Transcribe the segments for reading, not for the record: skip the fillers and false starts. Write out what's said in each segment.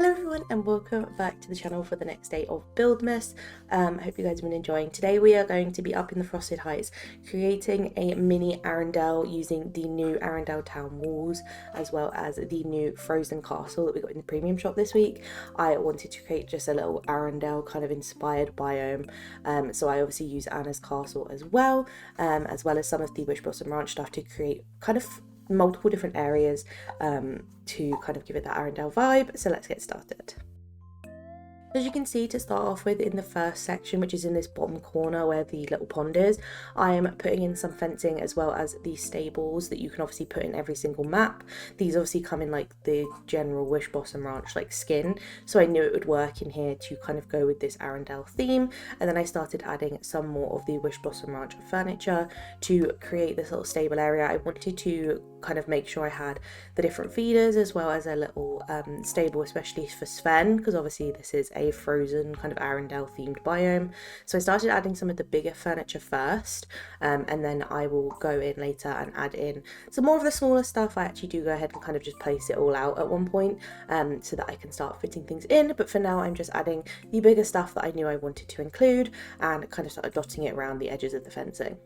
Hello everyone and welcome back to the channel for the next day of Buildmas. I hope you guys have been enjoying. Today we are going to be up in the Frosted Heights creating a mini Arendelle using the new Arendelle town walls as well as the new frozen castle that we got in the premium shop this week. I wanted to create just a little Arendelle kind of inspired biome, so I obviously use Anna's castle as well as some of the Wish Blossom Ranch stuff to create kind of multiple different areas to kind of give it that Arendelle vibe. So let's get started. As you can see, to start off with, in the first section, which is in this bottom corner where the little pond is, I am putting in some fencing as well as these stables that you can obviously put in every single map. These obviously come in like the general Wish Blossom Ranch like skin, so I knew it would work in here to kind of go with this Arendelle theme. And then I started adding some more of the Wish Blossom Ranch furniture to create this little stable area. I wanted to kind of make sure I had the different feeders as well as a little stable, especially for Sven, because obviously this is a frozen kind of Arendelle themed biome. So I started adding some of the bigger furniture first, and then I will go in later and add in some more of the smaller stuff. I actually do go ahead and kind of just place it all out at one point, so that I can start fitting things in. But for now I'm just adding the bigger stuff that I knew I wanted to include and kind of started dotting it around the edges of the fencing.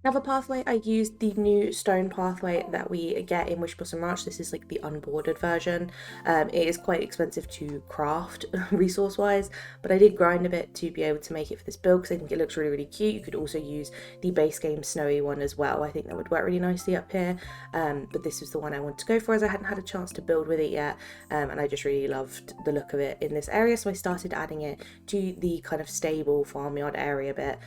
Now for pathway, I used the new stone pathway that we get in Wish Blossom Ranch. This is like the unbordered version. It is quite expensive to craft resource wise, but I did grind a bit to be able to make it for this build because I think it looks really cute. You could also use the base game snowy one as well. I think that would work really nicely up here, but this was the one I wanted to go for as I hadn't had a chance to build with it yet, and I just really loved the look of it in this area, so I started adding it to the kind of stable farmyard area bit,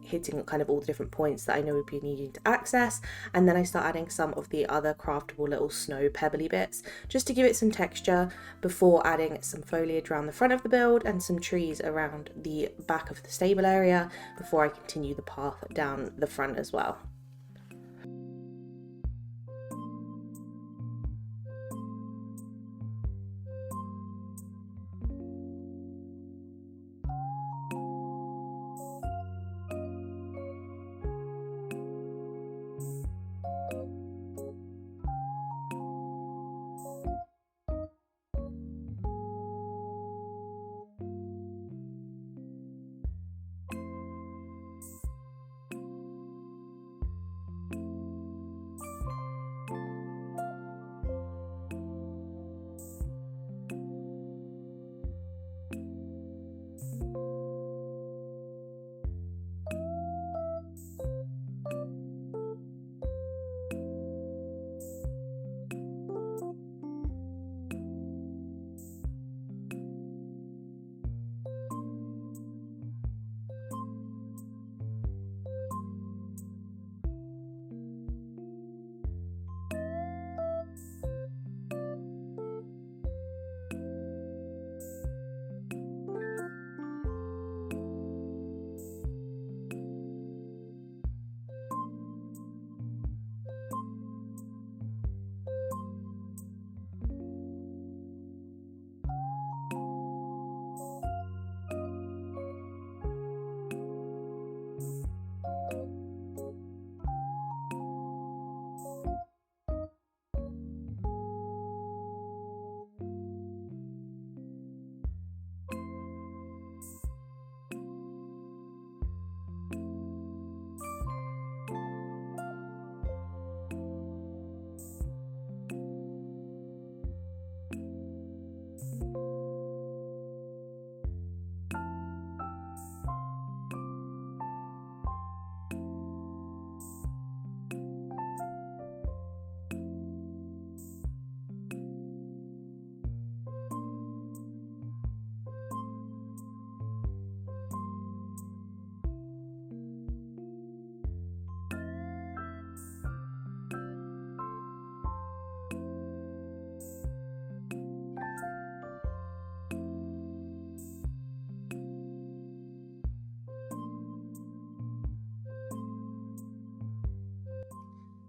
hitting kind of all the different points that I know we'd be needing to access. And then I start adding some of the other craftable little snow pebbly bits just to give it some texture before adding some foliage around the front of the build and some trees around the back of the stable area before I continue the path down the front as well.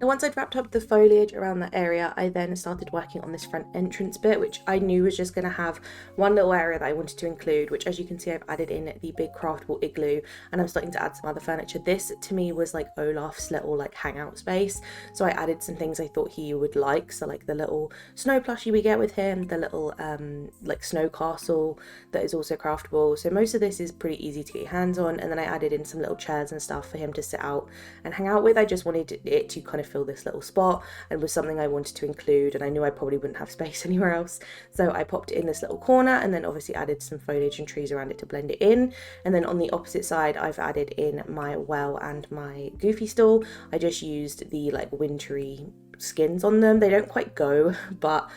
Now once I'd wrapped up the foliage around that area, I then started working on this front entrance bit, which I knew was just going to have one little area that I wanted to include, which as you can see I've added in the big craftable igloo, and I'm starting to add some other furniture. This to me was like Olaf's little like hangout space, so I added some things I thought he would like, so like the little snow plushie we get with him, the little like snow castle that is also craftable. So most of this is pretty easy to get your hands on, and then I added in some little chairs and stuff for him to sit out and hang out with. I just wanted it to kind of fill this little spot and was something I wanted to include, and I knew I probably wouldn't have space anywhere else, so I popped it in this little corner and then obviously added some foliage and trees around it to blend it in. And then on the opposite side I've added in my well and my goofy stool. I just used the like wintry skins on them. They don't quite go, but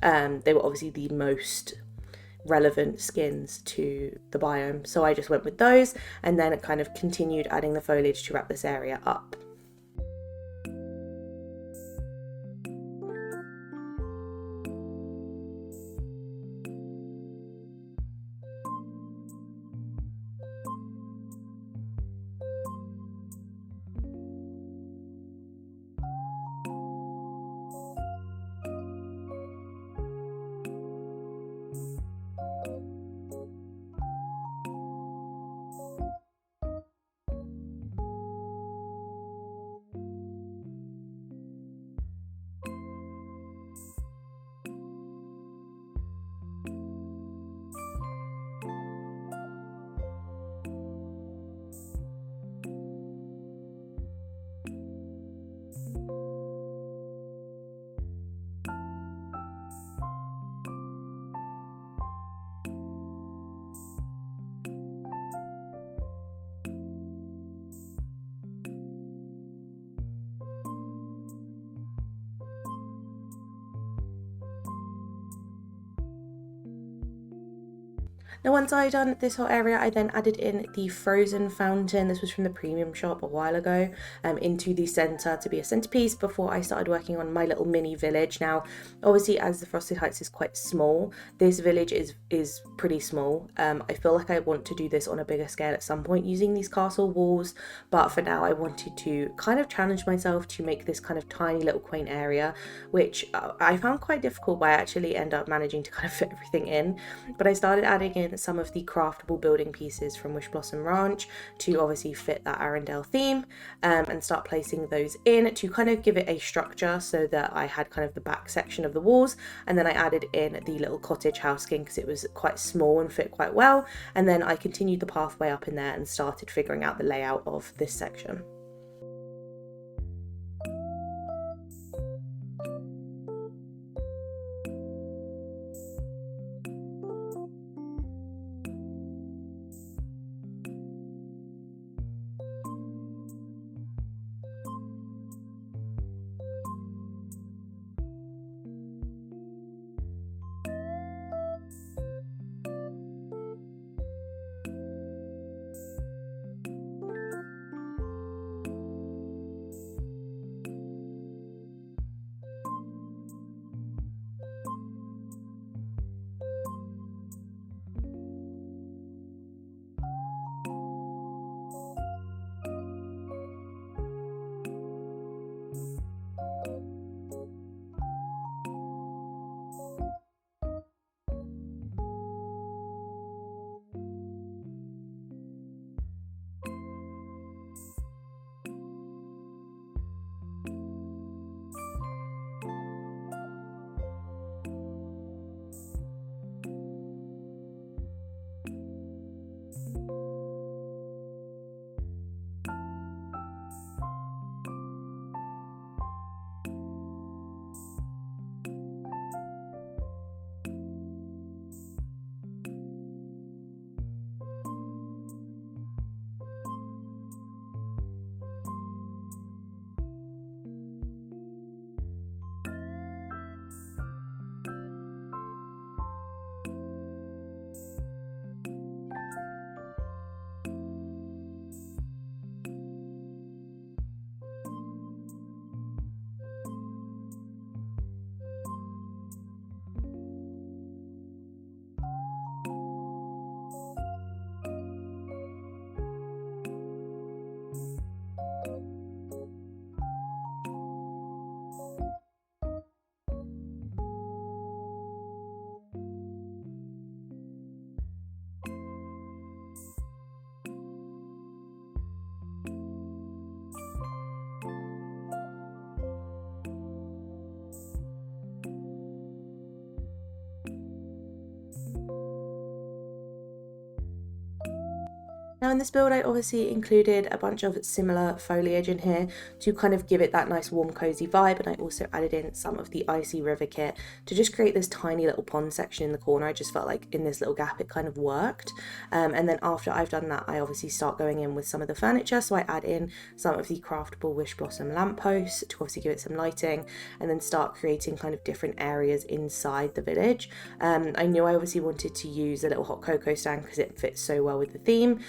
they were obviously the most relevant skins to the biome, so I just went with those and then kind of continued adding the foliage to wrap this area up. Now once I had done this whole area, I then added in the frozen fountain. This was from the premium shop a while ago, into the centre to be a centerpiece before I started working on my little mini village. Now obviously as the Frosted Heights is quite small, this village is pretty small. I feel like I want to do this on a bigger scale at some point using these castle walls, but for now I wanted to kind of challenge myself to make this kind of tiny little quaint area, which I found quite difficult, but I actually end up managing to kind of fit everything in. But I started adding in some of the craftable building pieces from Wish Blossom Ranch to obviously fit that Arendelle theme, and start placing those in to kind of give it a structure, so that I had kind of the back section of the walls, and then I added in the little cottage house skin because it was quite small and fit quite well, and then I continued the pathway up in there and started figuring out the layout of this section. Now in this build I obviously included a bunch of similar foliage in here to kind of give it that nice warm cozy vibe, and I also added in some of the icy river kit to just create this tiny little pond section in the corner. I just felt like in this little gap it kind of worked. And then after I've done that, I obviously start going in with some of the furniture, so I add in some of the craftable wish blossom lampposts to obviously give it some lighting, and then start creating kind of different areas inside the village. I knew I obviously wanted to use a little hot cocoa stand because it fits so well with the theme.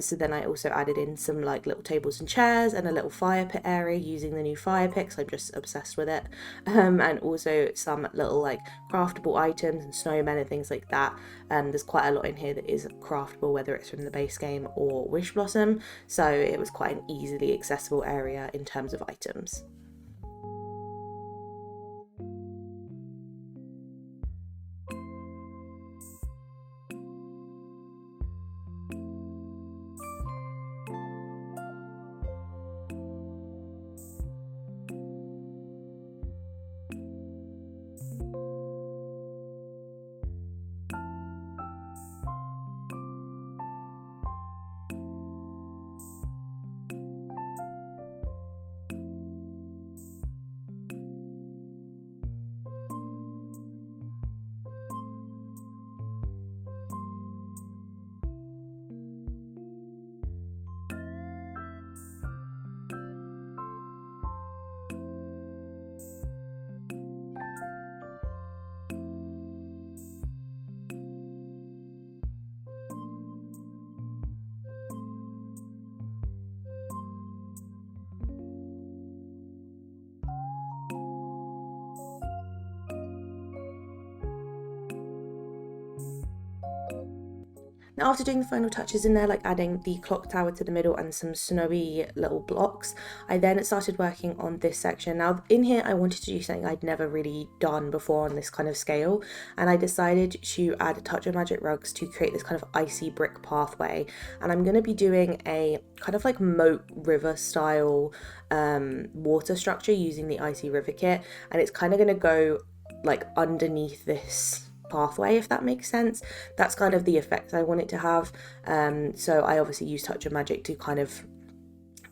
So then I also added in some like little tables and chairs and a little fire pit area using the new fire pit, I'm just obsessed with it. And also some little like craftable items and snowmen and things like that. There's quite a lot in here that is craftable, whether it's from the base game or Wish Blossom, so it was quite an easily accessible area in terms of items. Now after doing the final touches in there, like adding the clock tower to the middle and some snowy little blocks, I then started working on this section. Now in here I wanted to do something I'd never really done before on this kind of scale, and I decided to add a touch of magic rugs to create this kind of icy brick pathway. And I'm going to be doing a kind of like moat river style water structure using the icy river kit, and it's kind of going to go like underneath this pathway, if that makes sense. That's kind of the effect I want it to have. So I obviously use touch of magic to kind of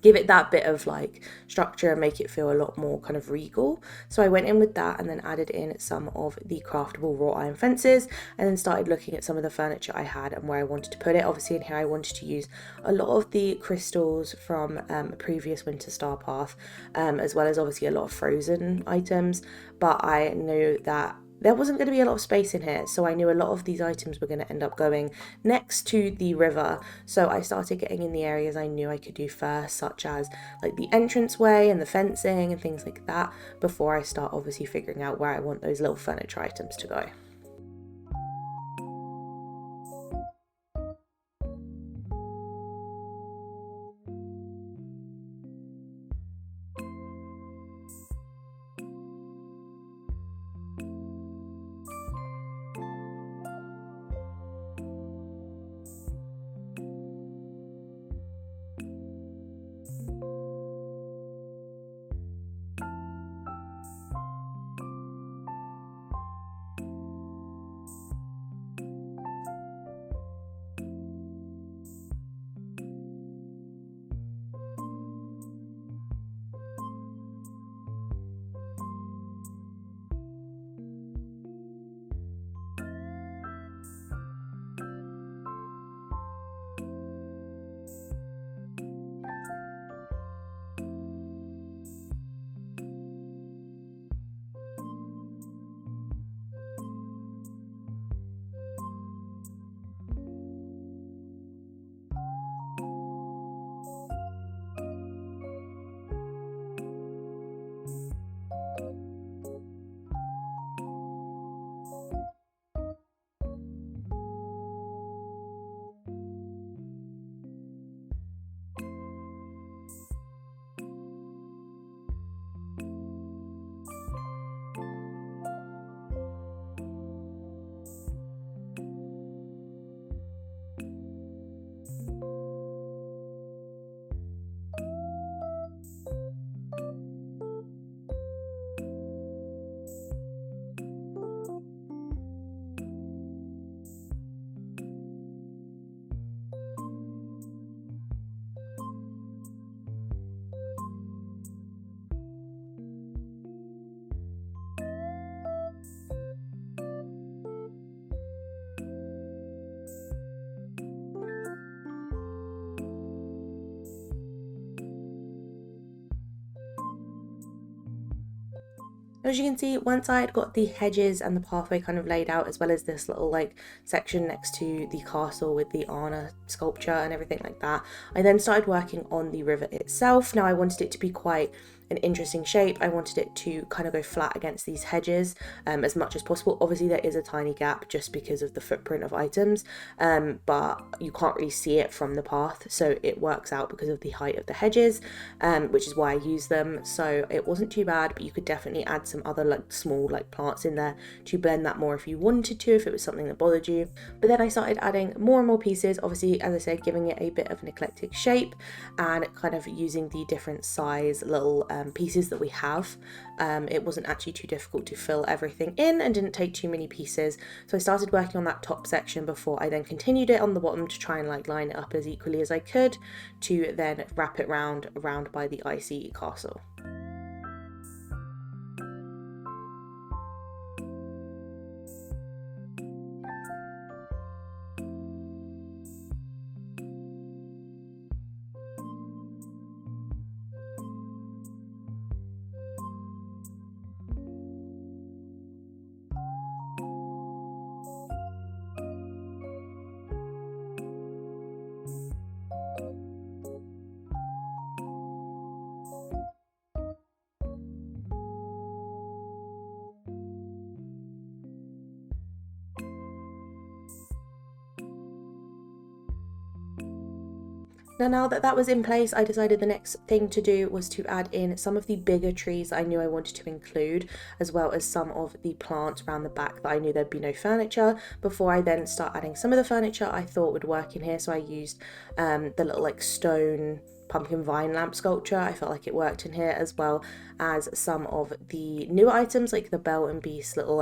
give it that bit of like structure and make it feel a lot more kind of regal. So I went in with that and then added in some of the craftable wrought iron fences, and then started looking at some of the furniture I had and where I wanted to put it. Obviously in here I wanted to use a lot of the crystals from a previous Winter Star Path, as well as obviously a lot of frozen items, but I knew that there wasn't going to be a lot of space in here, so I knew a lot of these items were going to end up going next to the river. So I started getting in the areas I knew I could do first, such as like the entranceway and the fencing and things like that, before I start obviously figuring out where I want those little furniture items to go. As you can see, once I had got the hedges and the pathway kind of laid out, as well as this little like section next to the castle with the Anna sculpture and everything like that, I then started working on the river itself. Now I wanted it to be quite an interesting shape. I wanted it to kind of go flat against these hedges as much as possible. Obviously there is a tiny gap just because of the footprint of items, but you can't really see it from the path, so it works out because of the height of the hedges, which is why I use them. So it wasn't too bad, but you could definitely add some other like small like plants in there to blend that more if you wanted to, if it was something that bothered you. But then I started adding more and more pieces, obviously as I said, giving it a bit of an eclectic shape and kind of using the different size little pieces that we have. It wasn't actually too difficult to fill everything in and didn't take too many pieces, so I started working on that top section before I then continued it on the bottom to try and like line it up as equally as I could to then wrap it around by the icy castle. Now that that was in place, I decided the next thing to do was to add in some of the bigger trees that I knew I wanted to include, as well as some of the plants around the back that I knew there'd be no furniture, before I then start adding some of the furniture I thought would work in here. So I used the little like stone pumpkin vine lamp sculpture. I felt like it worked in here, as well as some of the newer items like the Belle and Beast little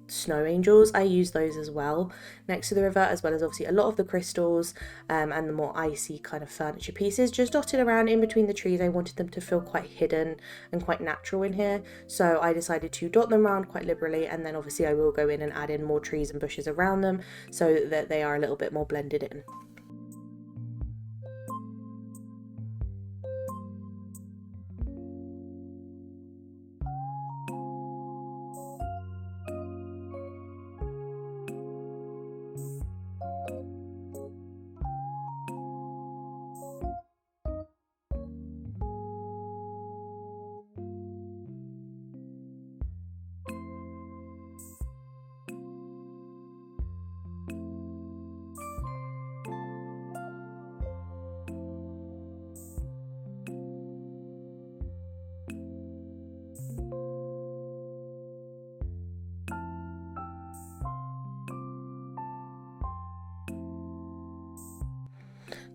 snow angels. I used those as well next to the river, as well as obviously a lot of the crystals and the more icy kind of furniture pieces just dotted around in between the trees. I wanted them to feel quite hidden and quite natural in here, so I decided to dot them around quite liberally, and then obviously I will go in and add in more trees and bushes around them so that they are a little bit more blended in.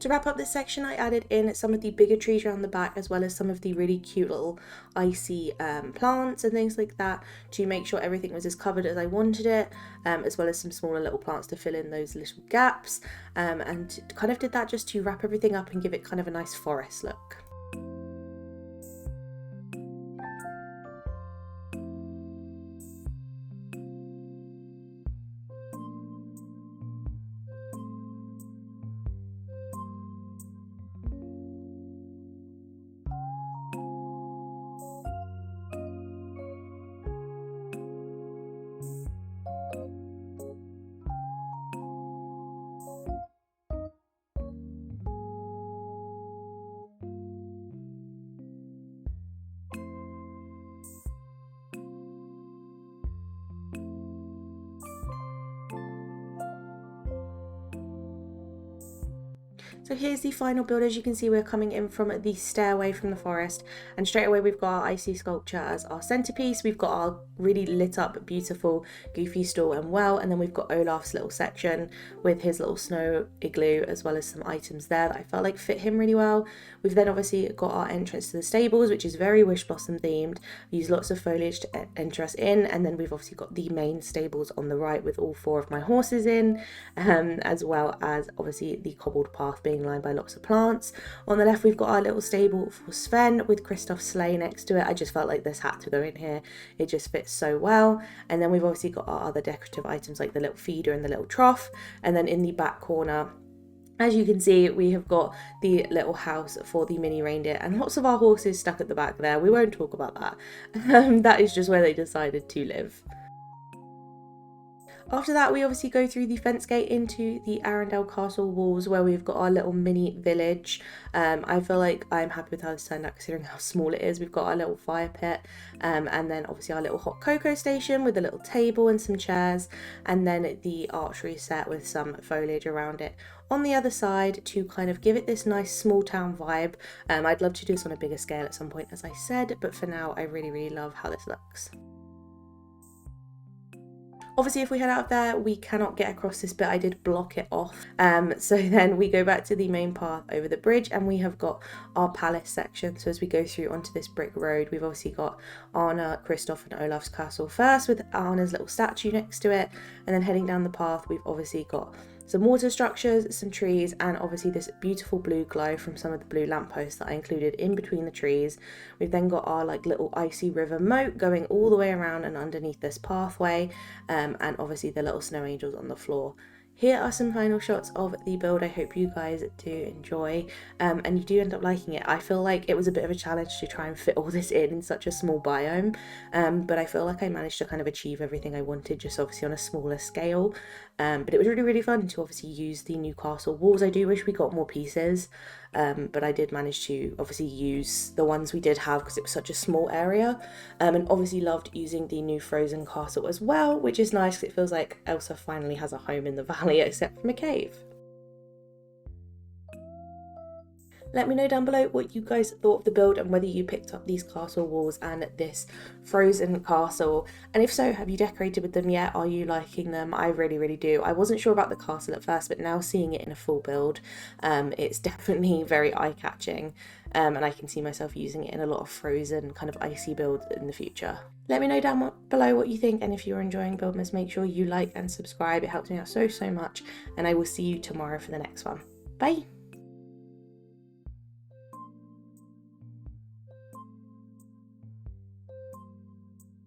To wrap up this section, I added in some of the bigger trees around the back, as well as some of the really cute little icy plants and things like that, to make sure everything was as covered as I wanted it, as well as some smaller little plants to fill in those little gaps, and kind of did that just to wrap everything up and give it kind of a nice forest look. So here's the final build. As you can see, we're coming in from the stairway from the forest, and straight away we've got our icy sculpture as our centerpiece. We've got our really lit up, beautiful, goofy stall and well, and then we've got Olaf's little section with his little snow igloo, as well as some items there that I felt like fit him really well. We've then obviously got our entrance to the stables, which is very Wish Blossom themed. We use lots of foliage to enter us in, and then we've obviously got the main stables on the right with all 4 of my horses in, as well as obviously the cobbled path being lined by lots of plants. On the left we've got our little stable for Sven with Kristoff's sleigh next to it. I just felt like this had to go in here, it just fits so well. And then we've obviously got our other decorative items like the little feeder and the little trough, and then in the back corner As you can see, we have got the little house for the mini reindeer and lots of our horses stuck at the back there. We won't talk about that. That is just where they decided to live. After that, we obviously go through the fence gate into the Arendelle castle walls where we've got our little mini village. I feel like I'm happy with how this turned out considering how small it is. We've got our little fire pit and then obviously our little hot cocoa station with a little table and some chairs, and then the archery set with some foliage around it on the other side to kind of give it this nice small town vibe. I'd love to do this on a bigger scale at some point, as I said, but for now I really love how this looks. Obviously, if we head out of there, we cannot get across this bit. I did block it off. So then we go back to the main path over the bridge and we have got our palace section. So as we go through onto this brick road, we've obviously got Anna, Kristoff and Olaf's castle first with Anna's little statue next to it. And then heading down the path, we've obviously got some water structures, some trees, and obviously this beautiful blue glow from some of the blue lampposts that I included in between the trees. We've then got our like little icy river moat going all the way around and underneath this pathway, and obviously the little snow angels on the floor. Here are some final shots of the build. I hope you guys do enjoy and you do end up liking it. I feel like it was a bit of a challenge to try and fit all this in such a small biome, but I feel like I managed to kind of achieve everything I wanted, just obviously on a smaller scale. But it was really fun to obviously use the new castle walls. I do wish we got more pieces, but I did manage to obviously use the ones we did have because it was such a small area, and obviously loved using the new frozen castle as well, which is nice because it feels like Elsa finally has a home in the valley except from a cave. Let me know down below what you guys thought of the build and whether you picked up these castle walls and this frozen castle. And if so, have you decorated with them yet? Are you liking them? I really do. I wasn't sure about the castle at first, but now seeing it in a full build, it's definitely very eye-catching. And I can see myself using it in a lot of frozen kind of icy builds in the future. Let me know down below what you think, and if you're enjoying Buildmas, make sure you like and subscribe. It helps me out so much, and I will see you tomorrow for the next one. Bye!